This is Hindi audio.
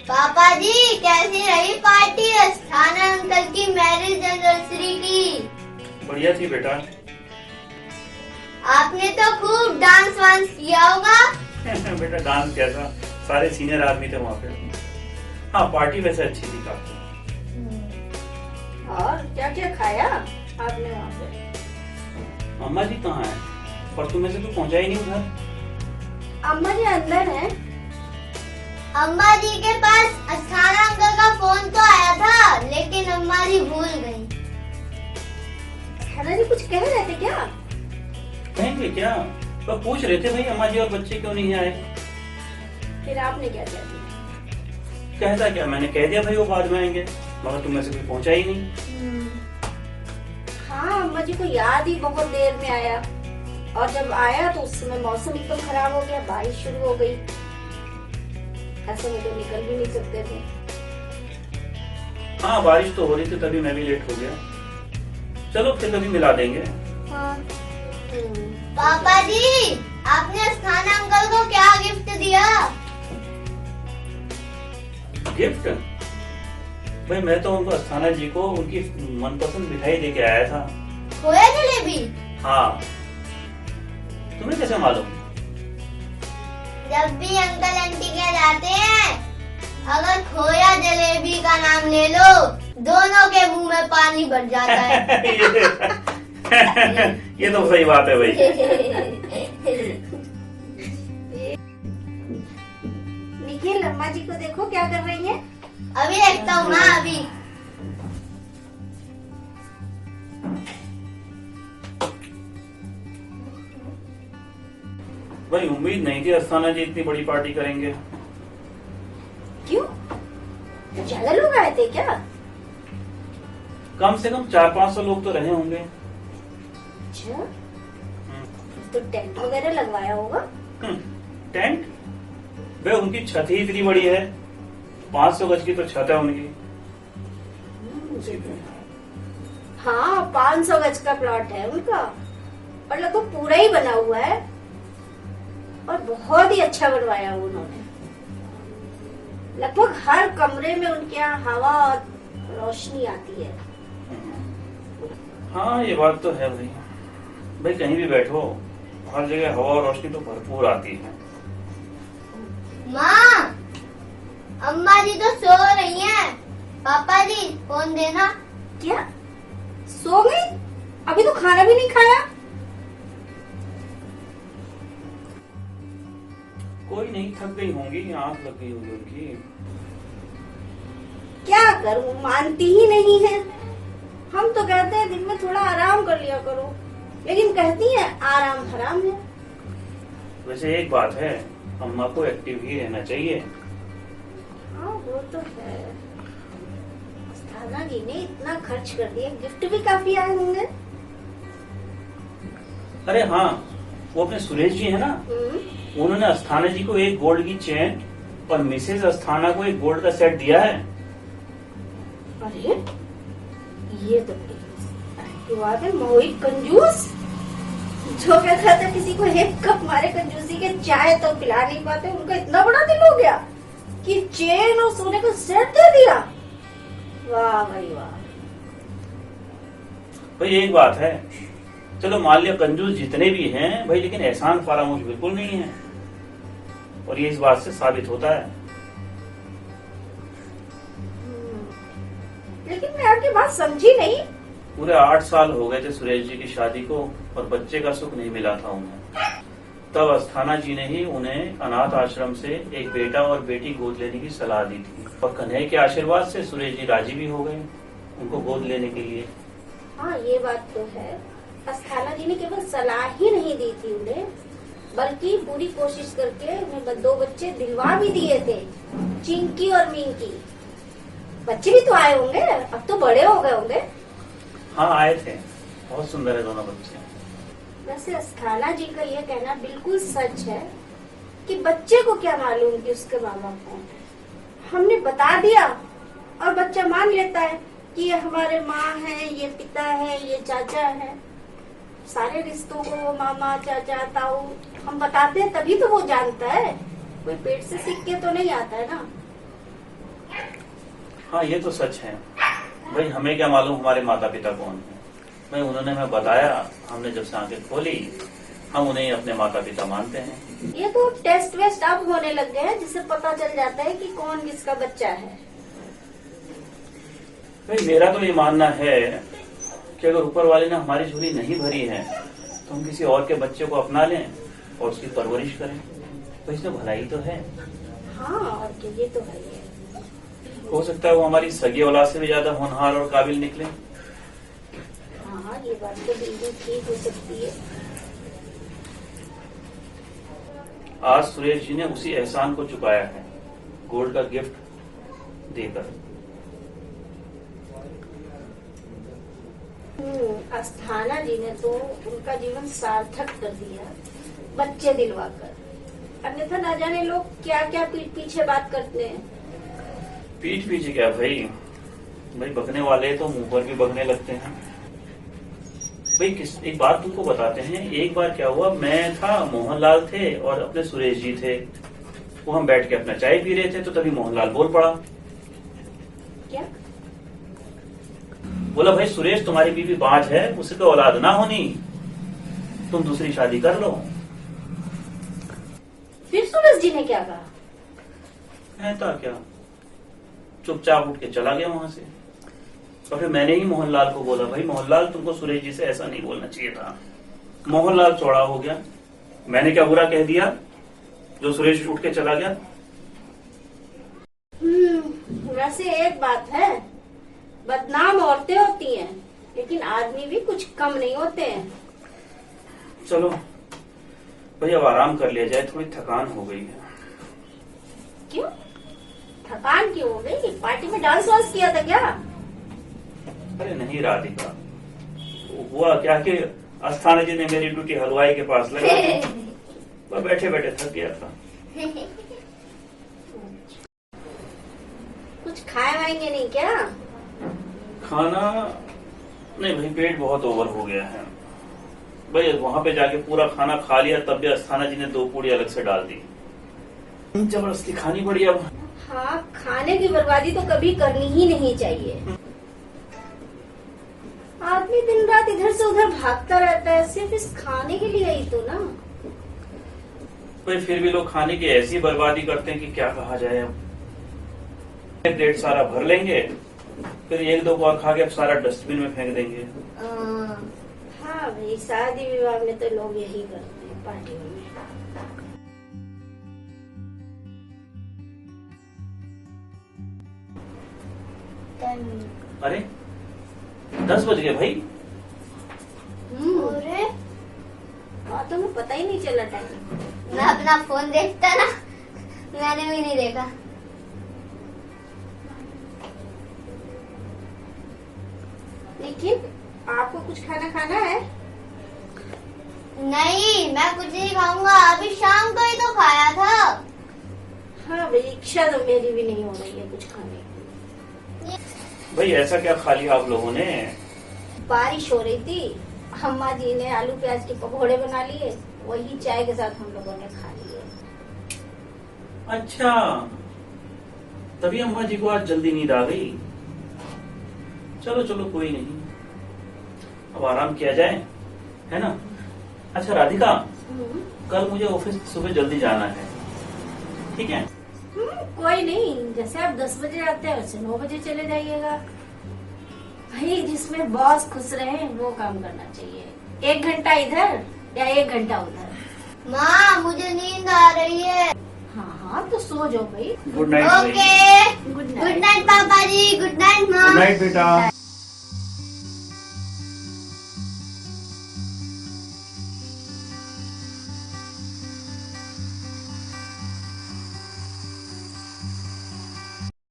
पापा जी कैसी रही पार्टी अस्थाना अंकल की मैरिज एनिवर्सरी की? बढ़िया थी बेटा। आपने तो खूब डांस वांस किया होगा। बेटा डांस कैसा, सारे सीनियर आदमी थे वहाँ पे। हाँ पार्टी वैसे अच्छी थी काफी। और क्या क्या खाया आपने वहाँ पे? अम्मा जी कहाँ है? परसों में से तो पहुँचा ही नहीं उधर। अम्मा जी अंदर हैं। अम्मा जी के पास अस्थाना अंकल का फोन तो आया था, लेकिन अम्मा जी भूल गई। खाना जी कुछ कह रहे थे क्या? कहेंगे क्या? तो पूछ रहे थे भाई अम्मा जी और बच्चे क्यों नहीं आए। फिर आपने क्या कह दिया? कहता क्या, मैंने कह दिया भाई वो बाद में आएंगे, मगर तुम में से कोई पहुँचा ही नहीं। हाँ अम्मा जी को याद ही बहुत देर में आया, और जब आया तो उस समय मौसम एकदम खराब हो गया, बारिश शुरू हो गई। ऐसे में तो निकल भी नहीं सकते थे। हाँ बारिश तो हो रही थी तभी मैं भी लेट हो गया। चलो फिर कभी मिला देंगे। हाँ। पापा जी आपने अस्थाना अंकल को क्या गिफ्ट दिया? गिफ्ट? भाई मैं तो उनको अस्थाना जी को उनकी मनपसंद मिठाई दे के आया था। खोया जलेबी? हाँ तुम्हें कैसे मालूम? जब भी अंकल आंटी के जाते हैं, अगर खोया जलेबी का नाम ले लो, दोनों के मुंह में पानी भर जाता है। ये तो सही बात है भाई। निखिल अम्मा जी को देखो क्या कर रही हैं। अभी देखता हूँ माँ, अभी। भाई उम्मीद नहीं थी अस्थाना जी इतनी बड़ी पार्टी करेंगे। क्यों? ज्यादा लोग आए थे क्या? कम से कम 400-500 लोग तो रहे होंगे। अच्छा, तो टेंट वगैरह लगवाया होगा। टेंट? भाई उनकी छत ही इतनी बड़ी है, 500 गज की तो छत है उनकी। हाँ 500 गज का प्लॉट है उनका, और लगभग पूरा ही बना हुआ है, और बहुत ही अच्छा बनवाया उन्होंने। लगभग हर कमरे में उनके यहाँ हवा और रोशनी आती है। हाँ ये बात तो है भाई। भाई कहीं भी बैठो हर जगह हवा और रोशनी तो भरपूर आती है। माँ अम्मा जी तो सो रही हैं। पापा जी फोन देना। क्या सो गई? अभी तो खाना भी नहीं खाया। कोई नहीं, थक गई होंगी, आंख लग गई होगी उनकी। क्या करूं, मानती ही नहीं है। हम तो कहते हैं दिन में थोड़ा आराम कर लिया करो, लेकिन कहती है आराम हराम है। वैसे एक बात है, अम्मा को एक्टिव ही रहना चाहिए। हाँ वो तो है। अस्थाना जी ने इतना खर्च कर दिया, गिफ्ट भी काफी आए होंगे। अरे हाँ, वो अपने सुरेश जी है ना, उन्होंने अस्थाना जी को एक गोल्ड की चेन और मिसेज अस्थाना को एक गोल्ड का सेट दिया है। अरे ये तो बात है, मोहित कंजूस। जो कहता था किसी को एक कप मारे कंजूसी के चाय तो पिला नहीं पाते, उनका इतना बड़ा दिल हो गया कि चेन और सोने का सेट दे दिया। वाह भाई वाह। भाई एक बात है, चलो मान लिया कंजूस जितने भी हैं भाई, लेकिन एहसान फरामोश बिल्कुल नहीं है, और ये इस बात से साबित होता है। लेकिन मैं आपकी बात समझी नहीं। पूरे 8 साल हो गए थे सुरेश जी की शादी को, और बच्चे का सुख नहीं मिला था उन्हें। तब अस्थाना जी ने ही उन्हें अनाथ आश्रम से एक बेटा और बेटी गोद लेने की सलाह दी थी, और कन्हैया के आशीर्वाद से सुरेश जी राजी भी हो गए उनको गोद लेने के लिए। हाँ ये बात तो है। अस्थाना जी ने केवल सलाह ही नहीं दी थी उन्हें, बल्कि पूरी कोशिश करके उन्हें 2 बच्चे दिलवा भी दिए थे, चिंकी और मिंकी। बच्चे भी तो आए होंगे, अब तो बड़े हो गए होंगे। हाँ आए थे, बहुत सुंदर है दोनों बच्चे। वैसे अस्थाना जी का यह कहना बिल्कुल सच है कि बच्चे को क्या मालूम कि उसके माँ बाप कौन है। हमने बता दिया और बच्चा मान लेता है कि ये हमारे माँ है, ये पिता है, ये चाचा है। सारे रिश्तों को मामा चाचा ताऊ हम बताते हैं, तभी तो वो जानता है। कोई पेट से सीख के तो नहीं आता है ना। हाँ, ये तो सच है भाई। हमें क्या मालूम हमारे माता पिता कौन है भाई। उन्होंने हमें बताया, हमने जब से आंखें खोली हम उन्हें अपने माता पिता मानते हैं। ये तो टेस्ट वेस्ट अब होने लग गए हैं जिससे पता चल जाता है कि कौन किसका बच्चा है। भाई मेरा तो ये मानना है कि अगर ऊपर वाले ने हमारी झोली नहीं भरी है तो हम किसी और के बच्चे को अपना लें और उसकी परवरिश करें, तो इसमें भलाई तो है। हाँ, और क्या, ये तो है ही है। हो सकता है वो हमारी सगी औलाद से भी ज्यादा होनहार और काबिल निकले। हाँ, ये बात तो बिल्कुल ठीक हो सकती है। आज सुरेश जी ने उसी एहसान को चुकाया है गोल्ड का गिफ्ट देकर। अस्थाना जी ने तो उनका जीवन सार्थक कर दिया बच्चे दिलवाकर। अन्यथा ना जाने लोग क्या क्या पीठ पीछे बात करते हैं। पीठ पीछे क्या भाई बकने वाले तो मुंह पर भी बकने लगते हैं भाई। एक बात तुमको बताते हैं। एक बार क्या हुआ, मैं था, मोहनलाल थे और अपने सुरेश जी थे। वो हम बैठ के अपना चाय पी रहे थे तो तभी मोहनलाल बोल पड़ा। क्या? बोला भाई सुरेश तुम्हारी बीवी बांझ है, उसे तो औलाद ना होनी, तुम दूसरी शादी कर लो। फिर सुरेश जी ने क्या कहा? ऐसा क्या, चुपचाप उठ के चला गया वहां से। और फिर मैंने ही मोहनलाल को बोला भाई मोहनलाल तुमको सुरेश जी से ऐसा नहीं बोलना चाहिए था। मोहनलाल चौड़ा हो गया। मैंने क्या बुरा कह दिया जो सुरेश उठ के चला गया? वैसे एक बात है, बदनाम औरतें होती हैं लेकिन आदमी भी कुछ कम नहीं होते हैं। चलो भाई अब आराम कर लिया जाए, थोड़ी थकान हो गई है। क्यों थकान क्यों हो गई? पार्टी में डांस वांस किया था क्या? अरे नहीं राधिका, हुआ क्या कि अस्थाना जी ने मेरी ड्यूटी हलवाई के पास लगा दी। मैं बैठे बैठे थक गया था। कुछ खाए वाएंगे नहीं क्या? खाना नहीं भाई, पेट बहुत ओवर हो गया है भाई। वहां पे जाके पूरा खाना खा लिया तब भी अस्थाना जी ने 2 पूड़ी अलग से डाल दी। जबरदस्ती खानी पड़ी अब। हाँ, खाने की बर्बादी तो कभी करनी ही नहीं चाहिए। आदमी दिन रात इधर से उधर भागता रहता है सिर्फ इस खाने के लिए ही तो ना। भाई फिर भी लोग खाने की ऐसी बर्बादी करते हैं कि क्या कहा जाए। अब प्लेट सारा भर लेंगे, फिर 1-2 को और खा के अब सारा डस्टबिन में फेंक देंगे। हाँ भाई, शादी विवाह में तो लोग यही करते हैं, पार्टियों में। अरे 10 बज गए भाई। अरे तो में पता ही नहीं चला टाइम। मैं अपना फोन देखता ना, मैंने भी नहीं देखा। लेकिन आपको कुछ खाना है? नहीं, मैं कुछ नहीं खाऊंगा, अभी शाम को ही तो खाया था। हाँ भाई, इच्छा तो मेरी भी नहीं हो रही है कुछ खाने की। भाई ऐसा क्या खा लिया आप लोगों ने? बारिश हो रही थी, अम्मा जी ने आलू प्याज के पकौड़े बना लिए, वही चाय के साथ हम लोगों ने खा लिए। अच्छा, तभी अम्मा जी को आज जल्दी नींद आ गई। चलो चलो कोई नहीं, अब आराम किया जाए, है ना। अच्छा राधिका, कल मुझे ऑफिस सुबह जल्दी जाना है, ठीक है? कोई नहीं, जैसे आप 10 बजे आते हैं वैसे 9 बजे चले जाइएगा। भाई जिसमें बॉस खुश रहे वो काम करना चाहिए। 1 घंटा इधर या 1 घंटा उधर। माँ मुझे नींद आ रही है। हाँ तो सो जाओ भाई। Good night. Okay, good good night पापा जी, गुड नाइट माँ। गुड नाइट बेटा।